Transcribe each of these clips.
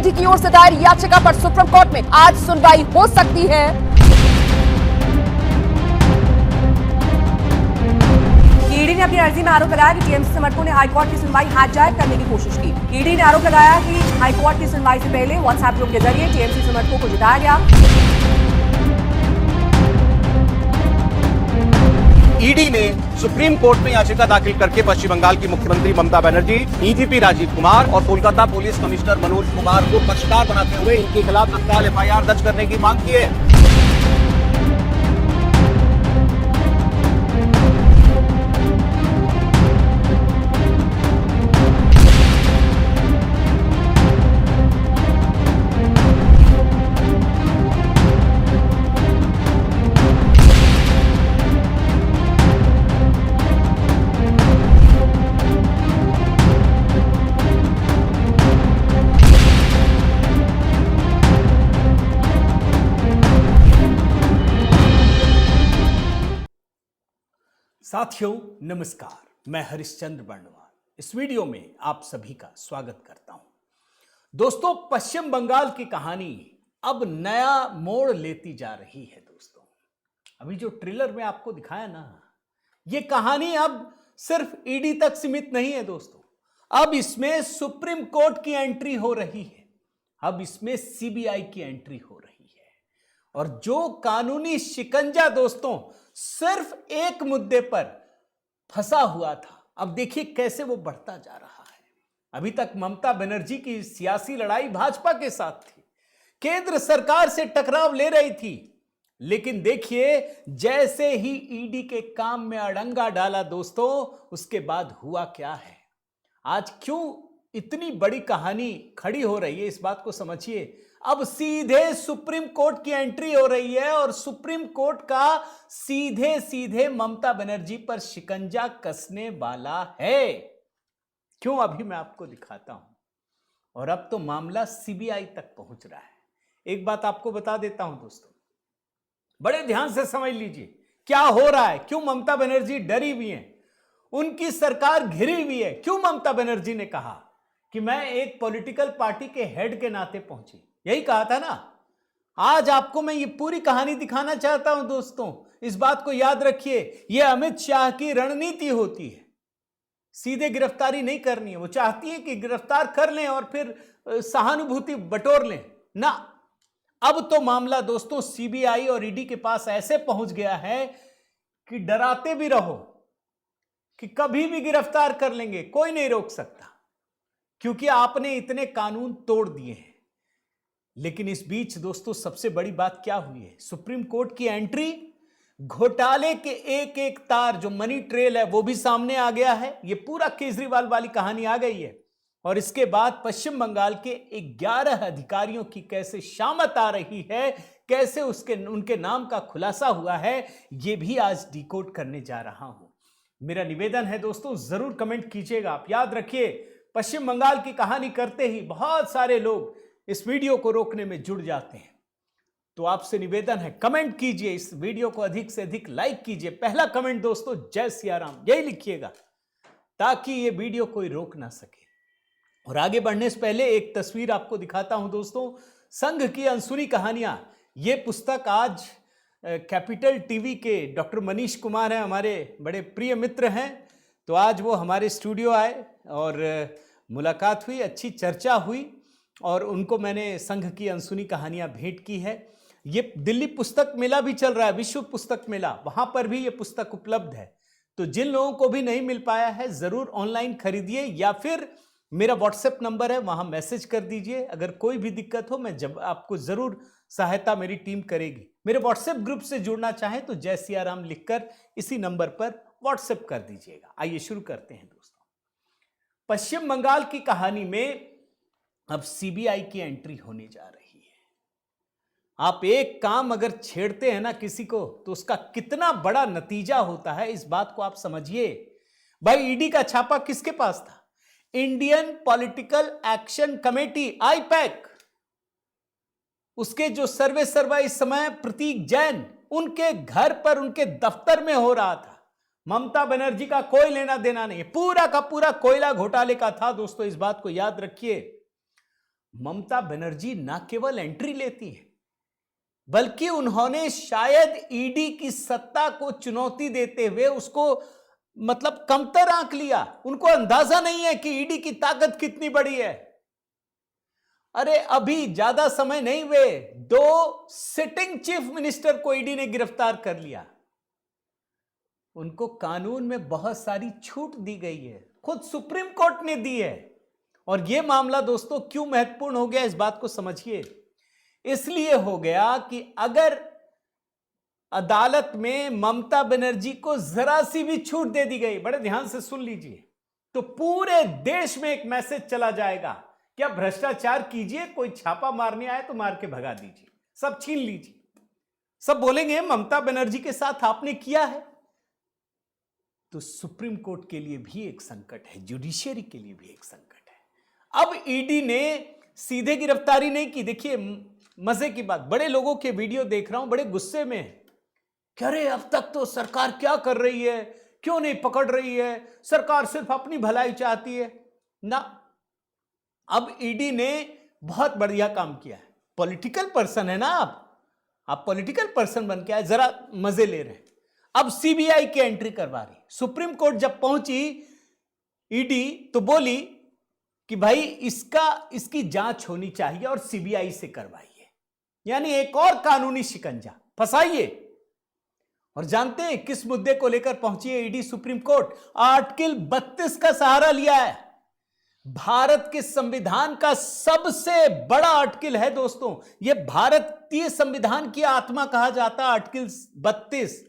ED की ओर से दायर याचिका पर सुप्रीम कोर्ट में आज सुनवाई हो सकती है। ईडी ने अपनी अर्जी में आरोप लगाया कि टीएमसी समर्थकों ने हाईकोर्ट की सुनवाई हाईजैक करने की कोशिश की। ईडी ने आरोप लगाया कि हाईकोर्ट की सुनवाई से पहले व्हाट्सएप ग्रुप के जरिए टीएमसी समर्थकों को जिताया गया। ईडी ने सुप्रीम कोर्ट में याचिका दाखिल करके पश्चिम बंगाल की मुख्यमंत्री ममता बनर्जी, डीजीपी राजीव कुमार और कोलकाता पुलिस कमिश्नर मनोज कुमार को पक्षकार बनाते हुए इनके खिलाफ तत्काल एफआईआर दर्ज करने की मांग की है। साथियों नमस्कार, मैं हरिश्चंद्र बर्णवाल इस वीडियो में आप सभी का स्वागत करता हूं। दोस्तों, पश्चिम बंगाल की कहानी अब नया मोड़ लेती जा रही है। दोस्तों, अभी जो ट्रेलर में आपको दिखाया ना, ये कहानी अब सिर्फ ईडी तक सीमित नहीं है। दोस्तों, अब इसमें सुप्रीम कोर्ट की एंट्री हो रही है, अब इसमें सीबीआई की एंट्री हो रही है। और जो कानूनी शिकंजा दोस्तों सिर्फ एक मुद्दे पर फंसा हुआ था, अब देखिए कैसे वो बढ़ता जा रहा है। अभी तक ममता बनर्जी की सियासी लड़ाई भाजपा के साथ थी, केंद्र सरकार से टकराव ले रही थी, लेकिन देखिए जैसे ही ईडी के काम में अड़ंगा डाला दोस्तों, उसके बाद हुआ क्या है। आज क्यों इतनी बड़ी कहानी खड़ी हो रही है, इस बात को समझिए। अब सीधे सुप्रीम कोर्ट की एंट्री हो रही है और सुप्रीम कोर्ट का सीधे सीधे ममता बनर्जी पर शिकंजा कसने वाला है। क्यों, अभी मैं आपको दिखाता हूं। और अब तो मामला सीबीआई तक पहुंच रहा है। एक बात आपको बता देता हूं दोस्तों, बड़े ध्यान से समझ लीजिए क्या हो रहा है। क्यों ममता बनर्जी डरी हुई है, उनकी सरकार घिरी हुई है। क्यों ममता बनर्जी ने कहा कि मैं एक पॉलिटिकल पार्टी के हेड के नाते पहुंची, यही कहा था ना। आज आपको मैं ये पूरी कहानी दिखाना चाहता हूं दोस्तों। इस बात को याद रखिए, ये अमित शाह की रणनीति होती है। सीधे गिरफ्तारी नहीं करनी है, वो चाहती है कि गिरफ्तार कर लें और फिर सहानुभूति बटोर लें ना। अब तो मामला दोस्तों सीबीआई और ईडी के पास ऐसे पहुंच गया है कि डराते भी रहो कि कभी भी गिरफ्तार कर लेंगे, कोई नहीं रोक सकता, क्योंकि आपने इतने कानून तोड़ दिए हैं। लेकिन इस बीच दोस्तों सबसे बड़ी बात क्या हुई है, सुप्रीम कोर्ट की एंट्री, घोटाले के एक एक तार, जो मनी ट्रेल है वो भी सामने आ गया है। ये पूरा केजरीवाल वाली कहानी आ गई है। और इसके बाद पश्चिम बंगाल के 11 अधिकारियों की कैसे शामत आ रही है, कैसे उनके नाम का खुलासा हुआ है, ये भी आज डिकोड करने जा रहा हूं। मेरा निवेदन है दोस्तों, जरूर कमेंट कीजिएगा। आप याद रखिए, पश्चिम बंगाल की कहानी करते ही बहुत सारे लोग इस वीडियो को रोकने में जुड़ जाते हैं। तो आपसे निवेदन है, कमेंट कीजिए, इस वीडियो को अधिक से अधिक लाइक कीजिए। पहला कमेंट दोस्तों जय सिया राम यही लिखिएगा, ताकि ये वीडियो कोई रोक ना सके। और आगे बढ़ने से पहले एक तस्वीर आपको दिखाता हूं दोस्तों, संघ की अनसुनी कहानियां। ये पुस्तक आज कैपिटल टीवी के डॉक्टर मनीष कुमार हैं, हमारे बड़े प्रिय मित्र हैं। तो आज वो हमारे स्टूडियो आए और मुलाकात हुई, अच्छी चर्चा हुई और उनको मैंने संघ की अनसुनी कहानियां भेंट की है। ये दिल्ली पुस्तक मेला भी चल रहा है, विश्व पुस्तक मेला, वहां पर भी ये पुस्तक उपलब्ध है। तो जिन लोगों को भी नहीं मिल पाया है, जरूर ऑनलाइन खरीदिए या फिर मेरा व्हाट्सएप नंबर है, वहां मैसेज कर दीजिए। अगर कोई भी दिक्कत हो, मैं जब आपको जरूर सहायता मेरी टीम करेगी। मेरे व्हाट्सएप ग्रुप से जुड़ना चाहें तो जय सिया राम लिखकर इसी नंबर पर व्हाट्सएप कर दीजिएगा। आइए शुरू करते हैं दोस्तों। पश्चिम बंगाल की कहानी में अब सीबीआई की एंट्री होने जा रही है। आप एक काम अगर छेड़ते हैं ना किसी को, तो उसका कितना बड़ा नतीजा होता है, इस बात को आप समझिए। भाई, ईडी का छापा किसके पास था? Indian political action committee, IUPAC, उसके जो सर्वे सर्वा इस समय प्रतीक जैन, उनके घर पर, उनके दफ्तर में हो रहा था। ममता बनर्जी का कोई लेना देना नहीं, पूरा का पूरा कोयला घोटाले का था दोस्तों, इस बात को याद रखिए। ममता बनर्जी न केवल एंट्री लेती है, बल्कि उन्होंने शायद ईडी की सत्ता को चुनौती देते हुए उसको मतलब कमतर आंक लिया। उनको अंदाजा नहीं है कि ईडी की ताकत कितनी बड़ी है। अरे अभी ज्यादा समय नहीं हुए, 2 सिटिंग चीफ मिनिस्टर को ईडी ने गिरफ्तार कर लिया। उनको कानून में बहुत सारी छूट दी गई है, खुद सुप्रीम कोर्ट ने दी है। और यह मामला दोस्तों क्यों महत्वपूर्ण हो गया, इस बात को समझिए। इसलिए हो गया कि अगर अदालत में ममता बनर्जी को जरा सी भी छूट दे दी गई, बड़े ध्यान से सुन लीजिए, तो पूरे देश में एक मैसेज चला जाएगा कि आप भ्रष्टाचार कीजिए, कोई छापा मारने आए तो मार के भगा दीजिए, सब छीन लीजिए। सब बोलेंगे ममता बनर्जी के साथ आपने किया है। तो सुप्रीम कोर्ट के लिए भी एक संकट है, जुडिशियरी के लिए भी एक संकट है। अब ईडी ने सीधे गिरफ्तारी नहीं की। देखिए मजे की बात, बड़े लोगों के वीडियो देख रहा हूं, बड़े गुस्से में है कि अरे अब तक तो सरकार क्या कर रही है, क्यों नहीं पकड़ रही है, सरकार सिर्फ अपनी भलाई चाहती है ना। अब ईडी ने बहुत बढ़िया काम किया है। पॉलिटिकल पर्सन है ना आप पॉलिटिकल पर्सन बन के आए, जरा मजे ले रहे हैं। अब सीबीआई की एंट्री करवा रही। सुप्रीम कोर्ट जब पहुंची ईडी तो बोली कि भाई इसकी जांच होनी चाहिए और सीबीआई से करवाइए, यानी एक और कानूनी शिकंजा फंसाइए। और जानते हैं किस मुद्दे को लेकर पहुंची है ईडी सुप्रीम कोर्ट? आर्टिकल 32 का सहारा लिया है। भारत के संविधान का सबसे बड़ा आर्टिकल है दोस्तों, यह भारतीय संविधान की आत्मा कहा जाता है आर्टिकल 32।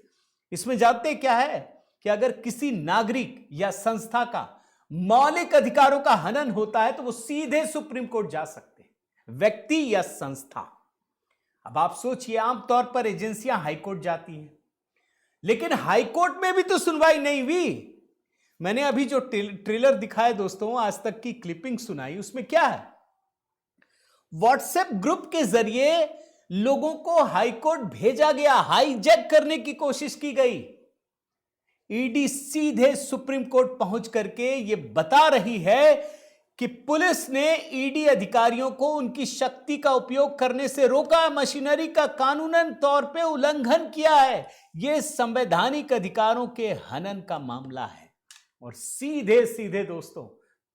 इसमें जानते क्या है कि अगर किसी नागरिक या संस्था का मौलिक अधिकारों का हनन होता है तो वो सीधे सुप्रीम कोर्ट जा सकते हैं, व्यक्ति या संस्था। अब आप सोचिए, आमतौर पर एजेंसियां हाईकोर्ट जाती हैं, लेकिन हाईकोर्ट में भी तो सुनवाई नहीं हुई। मैंने अभी जो ट्रेलर दिखाया दोस्तों, आज तक की क्लिपिंग सुनाई, उसमें क्या है? व्हाट्सएप ग्रुप के जरिए लोगों को हाईकोर्ट भेजा गया, हाईजैक करने की कोशिश की गई। ईडी सीधे सुप्रीम कोर्ट पहुंच करके यह बता रही है कि पुलिस ने ईडी अधिकारियों को उनकी शक्ति का उपयोग करने से रोका, मशीनरी का कानूनन तौर पे उल्लंघन किया है। यह संवैधानिक अधिकारों के हनन का मामला है। और सीधे सीधे दोस्तों,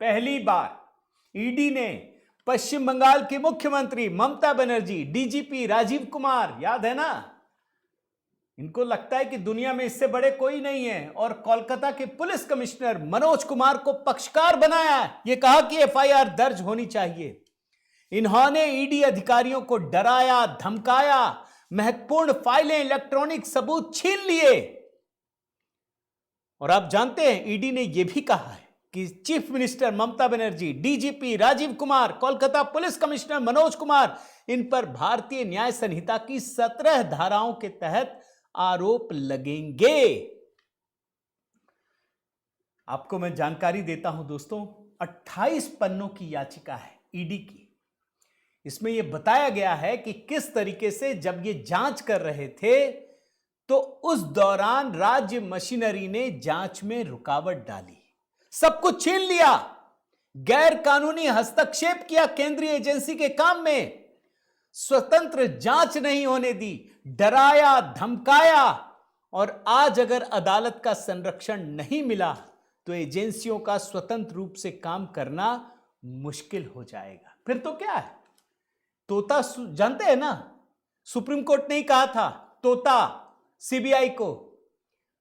पहली बार ईडी ने पश्चिम बंगाल की मुख्यमंत्री ममता बनर्जी, डीजीपी राजीव कुमार, याद है ना, इनको लगता है कि दुनिया में इससे बड़े कोई नहीं है, और कोलकाता के पुलिस कमिश्नर मनोज कुमार को पक्षकार बनाया है। यह कहा कि एफआईआर दर्ज होनी चाहिए। इन्होंने ईडी अधिकारियों को डराया, धमकाया, महत्वपूर्ण फाइलें, इलेक्ट्रॉनिक सबूत छीन लिए। और आप जानते हैं ईडी ने यह भी कहा है कि chief minister Mamata Banerjee, DGP Rajiv Kumar, Kolkata police commissioner Manoj Kumar, इन पर भारतीय न्याय संहिता की 17 धाराओं के तहत आरोप लगेंगे। आपको मैं जानकारी देता हूं दोस्तों, 28 पन्नों की याचिका है ईडी की। इसमें यह बताया गया है कि किस तरीके से जब ये जांच कर रहे थे तो उस दौरान राज्य मशीनरी ने जांच में रुकावट डाली, सब कुछ छीन लिया, गैर कानूनी हस्तक्षेप किया केंद्रीय एजेंसी के काम में, स्वतंत्र जांच नहीं होने दी, डराया, धमकाया। और आज अगर अदालत का संरक्षण नहीं मिला तो एजेंसियों का स्वतंत्र रूप से काम करना मुश्किल हो जाएगा। फिर तो क्या है, तोता जानते हैं ना, सुप्रीम कोर्ट ने ही कहा था तोता सीबीआई को।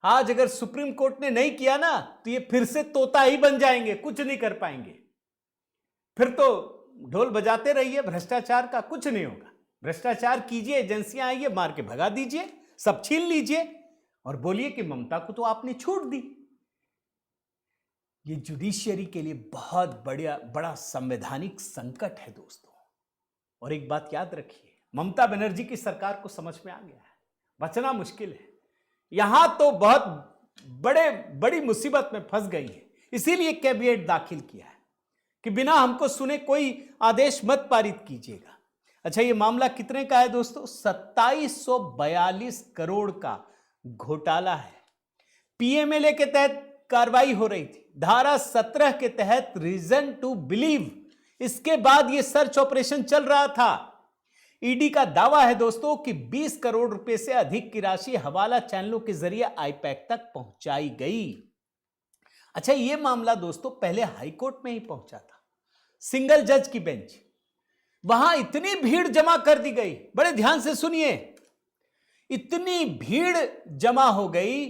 आज अगर सुप्रीम कोर्ट ने नहीं किया ना तो ये फिर से तोता ही बन जाएंगे, कुछ नहीं कर पाएंगे। फिर तो ढोल बजाते रहिए, भ्रष्टाचार का कुछ नहीं होगा। भ्रष्टाचार कीजिए, एजेंसियां आइए, मार के भगा दीजिए, सब छीन लीजिए और बोलिए कि ममता को तो आपने छूट दी। ये जुडिशियरी के लिए बहुत बड़ा संवैधानिक संकट है दोस्तों। और एक बात याद रखिए, ममता बनर्जी की सरकार को समझ में आ गया है, बचना मुश्किल है। यहां तो बहुत बड़ी मुसीबत में फंस गई है। इसीलिए कैबिनेट दाखिल किया है कि बिना हमको सुने कोई आदेश मत पारित कीजिएगा। अच्छा, ये मामला कितने का है दोस्तों? 2742 करोड़ का घोटाला है। पीएमएलए के तहत कार्रवाई हो रही थी। धारा 17 के तहत रीजन टू बिलीव, इसके बाद यह सर्च ऑपरेशन चल रहा था। ईडी का दावा है दोस्तों कि 20 करोड़ रुपए से अधिक की राशि हवाला चैनलों के जरिए आईपैक तक पहुंचाई गई। अच्छा, यह मामला दोस्तों पहले हाईकोर्ट में ही पहुंचा था, सिंगल जज की बेंच। वहां इतनी भीड़ जमा कर दी गई, बड़े ध्यान से सुनिए, इतनी भीड़ जमा हो गई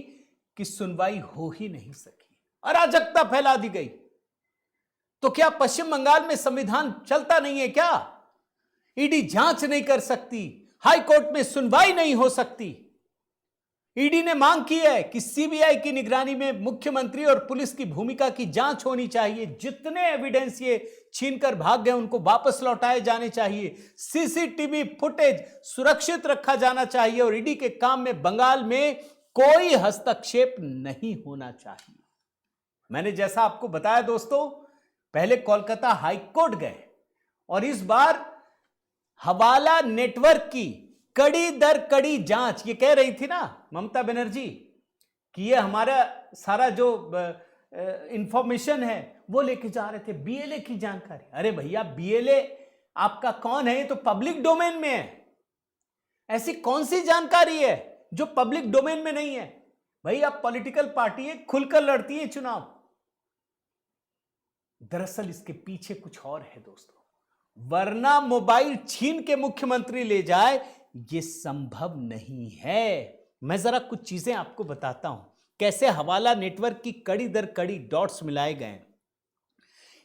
कि सुनवाई हो ही नहीं सकी, अराजकता फैला दी गई। तो क्या पश्चिम बंगाल में संविधान चलता नहीं है क्या? ईडी जांच नहीं कर सकती, हाई कोर्ट में सुनवाई नहीं हो सकती। ईडी ने मांग की है कि सीबीआई की निगरानी में मुख्यमंत्री और पुलिस की भूमिका की जांच होनी चाहिए। जितने एविडेंस ये छीनकर भाग गए उनको वापस लौटाए जाने चाहिए। सीसीटीवी फुटेज सुरक्षित रखा जाना चाहिए और ईडी के काम में बंगाल में कोई हस्तक्षेप नहीं होना चाहिए। मैंने जैसा आपको बताया दोस्तों, पहले कोलकाता हाईकोर्ट गए और इस बार हवाला नेटवर्क की कड़ी दर कड़ी जांच, ये कह रही थी ना ममता बनर्जी कि ये हमारा सारा जो इंफॉर्मेशन है वो लेके जा रहे थे, बीएलए की जानकारी। अरे भैया, बीएलए आपका कौन है? ये तो पब्लिक डोमेन में है। ऐसी कौन सी जानकारी है जो पब्लिक डोमेन में नहीं है? भाई, आप पॉलिटिकल पार्टी है, खुलकर लड़ती है चुनाव। दरअसल इसके पीछे कुछ और है दोस्तों, वरना मोबाइल छीन के मुख्यमंत्री ले जाए ये संभव नहीं है। मैं जरा कुछ चीजें आपको बताता हूं, कैसे हवाला नेटवर्क की कड़ी दर कड़ी डॉट्स मिलाए गए।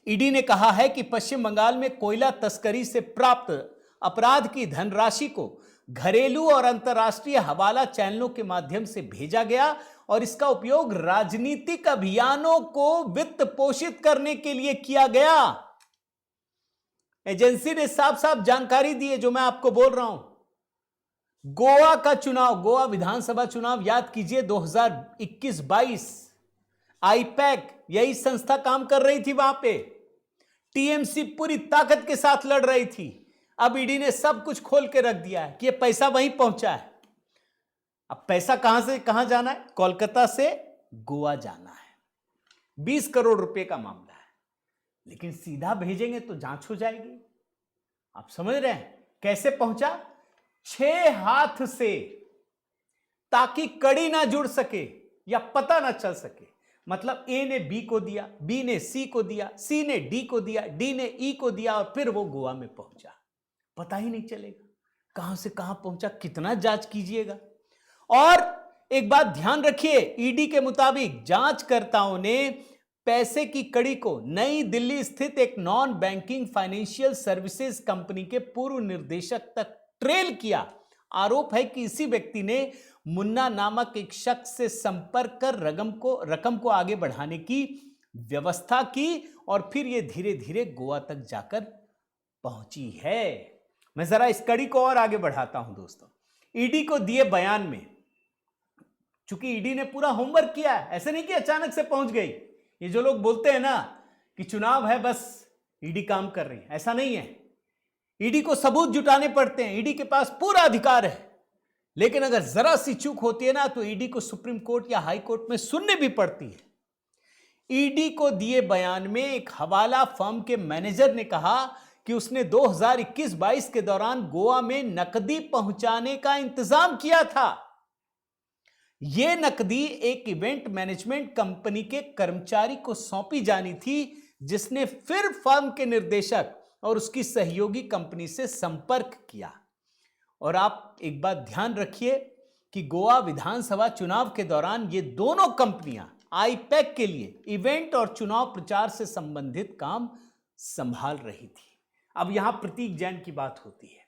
ईडी ने कहा है कि पश्चिम बंगाल में कोयला तस्करी से प्राप्त अपराध की धनराशि को घरेलू और अंतर्राष्ट्रीय हवाला चैनलों के माध्यम से भेजा गया और इसका उपयोग राजनीतिक अभियानों को वित्त पोषित करने के लिए किया गया। एजेंसी ने साफ साफ जानकारी दी है जो मैं आपको बोल रहा हूं। गोवा का चुनाव, गोवा विधानसभा चुनाव याद कीजिए 2021-22, आईपैक यही संस्था काम कर रही थी वहां पे। टीएमसी पूरी ताकत के साथ लड़ रही थी। अब ईडी ने सब कुछ खोल के रख दिया है कि ये पैसा वहीं पहुंचा है। अब पैसा कहां से कहां जाना है? कोलकाता से गोवा जाना है। 20 करोड़ रुपए का मामला है, लेकिन सीधा भेजेंगे तो जांच हो जाएगी। आप समझ रहे हैं कैसे पहुंचा? 6 हाथ से, ताकि कड़ी ना जुड़ सके या पता ना चल सके। मतलब ए ने बी को दिया, बी ने सी को दिया, सी ने डी को दिया, डी ने ई को दिया और फिर वो गोवा में पहुंचा। पता ही नहीं चलेगा कहां से कहां पहुंचा, कितना जांच कीजिएगा। और एक बात ध्यान रखिए, ईडी के मुताबिक जांचकर्ताओं ने पैसे की कड़ी को नई दिल्ली स्थित एक non banking financial services company के पूर्व निदेशक तक ट्रेल किया। आरोप है कि इसी व्यक्ति ने मुन्ना नामक एक शख्स से संपर्क कर रकम को आगे बढ़ाने की व्यवस्था की और फिर यह धीरे धीरे गोवा तक जाकर पहुंची है। मैं जरा इस कड़ी को और आगे बढ़ाता हूं दोस्तों। ईडी को दिए बयान में, चूंकि ईडी ने पूरा होमवर्क किया है, ऐसे नहीं कि अचानक से पहुंच गई। ये जो लोग बोलते हैं ना कि चुनाव है बस ईडी काम कर रही है, ऐसा नहीं है। ईडी को सबूत जुटाने पड़ते हैं, ईडी के पास पूरा अधिकार है। लेकिन अगर जरा सी चूक होती है ना तो ईडी को सुप्रीम कोर्ट या हाई कोर्ट में सुनने भी पड़ती है। ईडी को दिए बयान में एक हवाला फर्म के मैनेजर ने कहा कि उसने 2021-22 के दौरान गोवा में नकदी पहुंचाने का इंतजाम किया था। यह नकदी एक इवेंट मैनेजमेंट कंपनी के कर्मचारी को सौंपी जानी थी, जिसने फिर फर्म के निर्देशक और उसकी सहयोगी कंपनी से संपर्क किया। और आप एक बात ध्यान रखिए कि गोवा विधानसभा चुनाव के दौरान ये दोनों कंपनियां आईपैक के लिए इवेंट और चुनाव प्रचार से संबंधित काम संभाल रही थी। अब यहां प्रतीक जैन की बात होती है।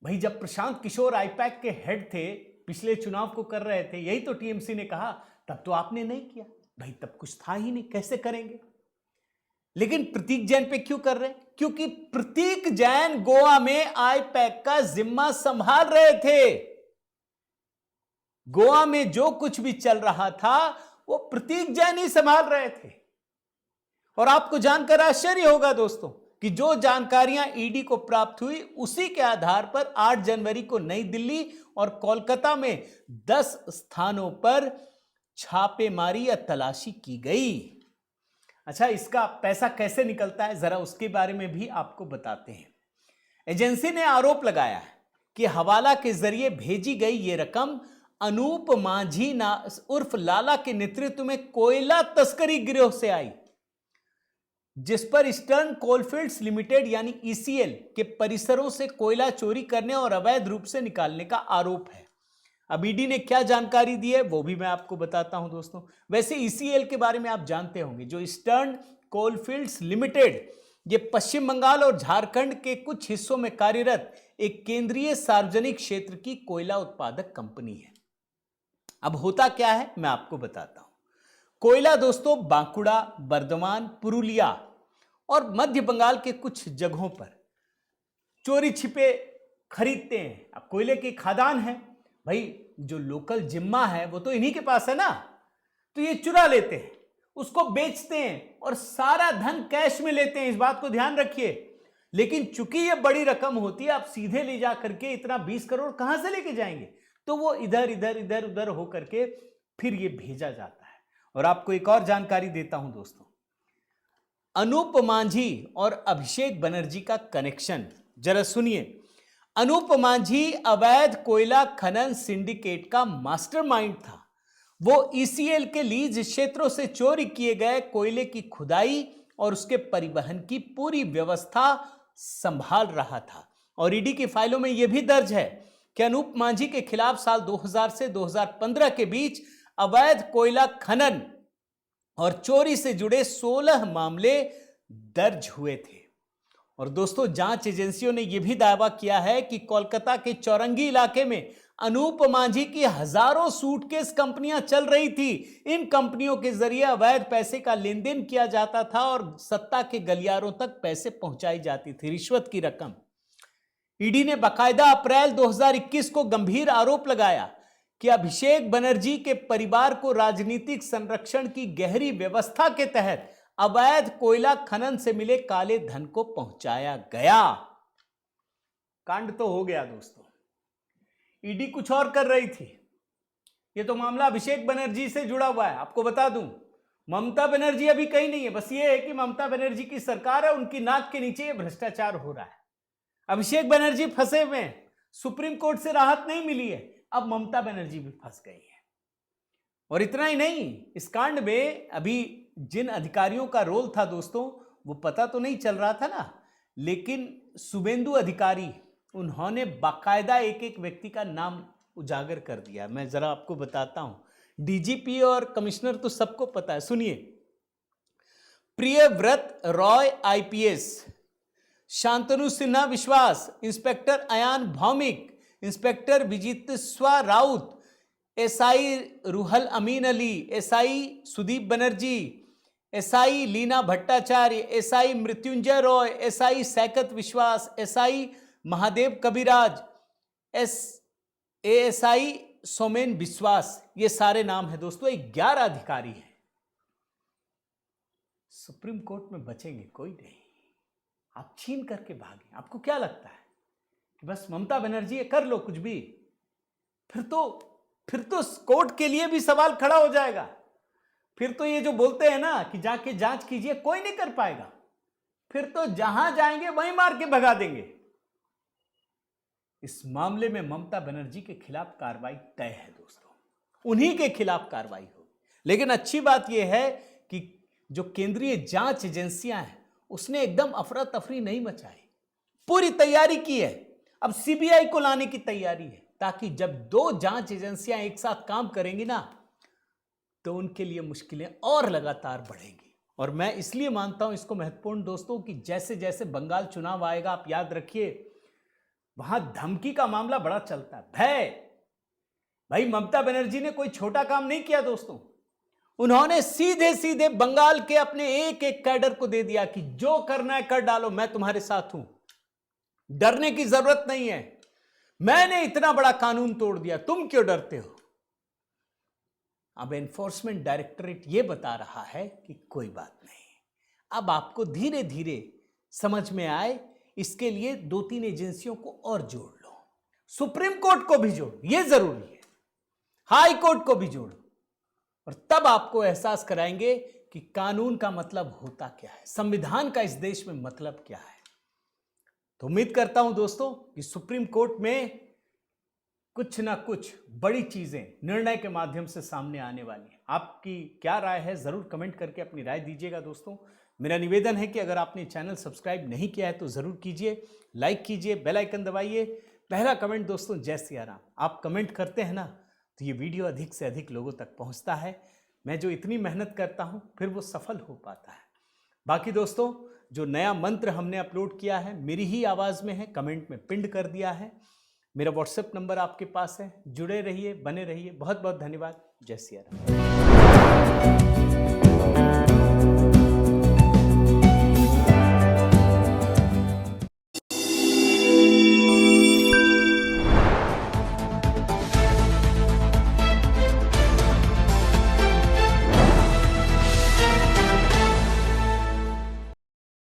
भाई, जब प्रशांत किशोर आईपैक के हेड थे, पिछले चुनाव को कर रहे थे, यही तो टीएमसी ने कहा, तब तो आपने नहीं किया। भाई, तब कुछ था ही नहीं, कैसे करेंगे? लेकिन प्रतीक जैन पे क्यों कर रहे हैं? क्योंकि प्रतीक जैन गोवा में आईपैक का जिम्मा संभाल रहे थे। गोवा में जो कुछ भी चल रहा था वो प्रतीक जैन ही संभाल रहे थे। और आपको जानकर आश्चर्य होगा दोस्तों कि जो जानकारियां ईडी को प्राप्त हुई, उसी के आधार पर 8 जनवरी को नई दिल्ली और कोलकाता में 10 स्थानों पर छापेमारी या तलाशी की गई। अच्छा, इसका पैसा कैसे निकलता है जरा उसके बारे में भी आपको बताते हैं। एजेंसी ने आरोप लगाया है कि हवाला के जरिए भेजी गई ये रकम अनूप मांझी उर्फ लाला के नेतृत्व में कोयला तस्करी गिरोह से आई, जिस पर ईस्टर्न कोलफील्ड्स लिमिटेड यानी ईसीएल के परिसरों से कोयला चोरी करने और अवैध रूप से निकालने का आरोप है। अब ईडी ने क्या जानकारी दी है वो भी मैं आपको बताता हूं दोस्तों। वैसे ईसीएल के बारे में आप जानते होंगे, जो ईस्टर्न कोलफील्ड्स लिमिटेड, ये पश्चिम बंगाल और झारखंड के कुछ हिस्सों में कार्यरत एक केंद्रीय सार्वजनिक क्षेत्र की कोयला उत्पादक कंपनी है। अब होता क्या है मैं आपको बताता हूं। कोयला दोस्तों बांकुड़ा, बर्धमान, पुरुलिया और मध्य बंगाल के कुछ जगहों पर चोरी छिपे खरीदते हैं। अब कोयले की खदान है भाई, जो लोकल जिम्मा है वो तो इन्हीं के पास है ना, तो ये चुरा लेते हैं, उसको बेचते हैं और सारा धन कैश में लेते हैं, इस बात को ध्यान रखिए। लेकिन चूंकि ये बड़ी रकम होती है, आप सीधे ले जा करके इतना 20 करोड़ कहां से लेके जाएंगे, तो वो इधर इधर इधर उधर हो करके फिर ये भेजा जाता है। और आपको एक और जानकारी देता हूं दोस्तों, अनूप मांझी और अभिषेक बनर्जी का कनेक्शन जरा सुनिए। अनूप मांझी अवैध कोयला खनन सिंडिकेट का मास्टरमाइंड था। वो ईसीएल के लीज क्षेत्रों से चोरी किए गए कोयले की खुदाई और उसके परिवहन की पूरी व्यवस्था संभाल रहा था। और ईडी की फाइलों में यह भी दर्ज है कि अनूप मांझी के खिलाफ साल 2000 से 2015 के बीच अवैध कोयला खनन और चोरी से जुड़े 16 मामले दर्ज हुए थे। और दोस्तों जांच एजेंसियों ने यह भी दावा किया है कि कोलकाता के चौरंगी इलाके में अनूप मांझी की हजारों सूटकेस कंपनियां चल रही थी। इन कंपनियों के जरिए अवैध पैसे का लेन देन किया जाता था और सत्ता के गलियारों तक पैसे पहुंचाई जाती थी, रिश्वत की रकम। ईडी ने बाकायदा अप्रैल 2021 को गंभीर आरोप लगाया कि अभिषेक बनर्जी के परिवार को राजनीतिक संरक्षण की गहरी व्यवस्था के तहत अवैध कोयला खनन से मिले काले धन को पहुंचाया गया। कांड तो हो गया दोस्तों। ईडी कुछ और कर रही थी। ये तो मामला अभिषेक बनर्जी से जुड़ा हुआ है। आपको बता दूं, ममता बनर्जी अभी कहीं नहीं है, बस ये है कि ममता बनर्जी की सरकार है, उनकी नाक के नीचे ये भ्रष्टाचार हो रहा है। अभिषेक बनर्जी फंसे हुए हैं, सुप्रीम कोर्ट से राहत नहीं मिली है, अब ममता बनर्जी भी फंस गई है। और इतना ही नहीं, इस कांड में अभी जिन अधिकारियों का रोल था दोस्तों वो पता तो नहीं चल रहा था ना, लेकिन शुभेंदु अधिकारी, उन्होंने बाकायदा एक एक व्यक्ति का नाम उजागर कर दिया। मैं जरा आपको बताता हूं। डीजीपी और कमिश्नर तो सबको पता है, सुनिए। Priyabrata Roy IPS, Shantanu Sinha Biswas, inspector Ayan Bhowmik, inspector Bijitashwa Raut, SI Ruhul Amin Ali, SI Sudip Banerjee, SI Leena Bhattacharya, SI Mrityunjay Roy, SI Saikat Biswas, SI Mahadev Kaviraj, ASI Somen Biswas, ये सारे नाम है दोस्तों। 11 अधिकारी हैं। सुप्रीम कोर्ट में बचेंगे कोई नहीं, आप छीन करके भागे। आपको क्या लगता है कि बस ममता बनर्जी ये कर लो कुछ भी, फिर तो कोर्ट के लिए भी सवाल खड़ा हो जाएगा। फिर तो ये जो बोलते हैं ना कि जाके जांच कीजिए, कोई नहीं कर पाएगा। फिर तो जहां जाएंगे वहीं मार के भगा देंगे। इस मामले में ममता बनर्जी के खिलाफ कार्रवाई तय है दोस्तों, उन्हीं के खिलाफ कार्रवाई होगी। लेकिन अच्छी बात यह है कि जो केंद्रीय जांच एजेंसियां हैं उसने एकदम अफरा तफरी नहीं मचाई, पूरी तैयारी की है। अब सीबीआई को लाने की तैयारी है, ताकि जब 2 जांच एजेंसियां एक साथ काम करेंगी ना, तो उनके लिए मुश्किलें और लगातार बढ़ेंगी। और मैं इसलिए मानता हूं इसको महत्वपूर्ण दोस्तों कि जैसे जैसे बंगाल चुनाव आएगा, आप याद रखिए वहां धमकी का मामला बड़ा चलता है, भय। भाई ममता बनर्जी ने कोई छोटा काम नहीं किया दोस्तों, उन्होंने सीधे सीधे बंगाल के अपने एक एक कैडर को दे दिया कि जो करना है कर डालो, मैं तुम्हारे साथ हूं, डरने की जरूरत नहीं है, मैंने इतना बड़ा कानून तोड़ दिया, तुम क्यों डरते हो। अब एनफोर्समेंट डायरेक्टरेट यह बता रहा है कि कोई बात नहीं, अब आपको धीरे धीरे समझ में आए, इसके लिए 2-3 एजेंसियों को और जोड़ लो, सुप्रीम कोर्ट को भी जोड़ो, यह जरूरी है, हाई कोर्ट को भी जोड़ो, और तब आपको एहसास कराएंगे कि कानून का मतलब होता क्या है, संविधान का इस देश में मतलब क्या है। तो उम्मीद करता हूं दोस्तों कि सुप्रीम कोर्ट में कुछ ना कुछ बड़ी चीजें निर्णय के माध्यम से सामने आने वाली हैं। आपकी क्या राय है, जरूर कमेंट करके अपनी राय दीजिएगा। दोस्तों मेरा निवेदन है कि अगर आपने चैनल सब्सक्राइब नहीं किया है तो जरूर कीजिए, लाइक कीजिए, बेल आइकन दबाइए। पहला कमेंट दोस्तों जय सिया राम। आप कमेंट करते हैं ना तो ये वीडियो अधिक से अधिक लोगों तक पहुंचता है। मैं जो इतनी मेहनत करता हूं फिर वो सफल हो पाता है। बाकी दोस्तों जो नया मंत्र हमने अपलोड किया है मेरी ही आवाज में है, कमेंट में पिंड कर दिया है। मेरा व्हाट्सएप नंबर आपके पास है, जुड़े रहिए, बने रहिए। बहुत बहुत धन्यवाद। जय सिया राम।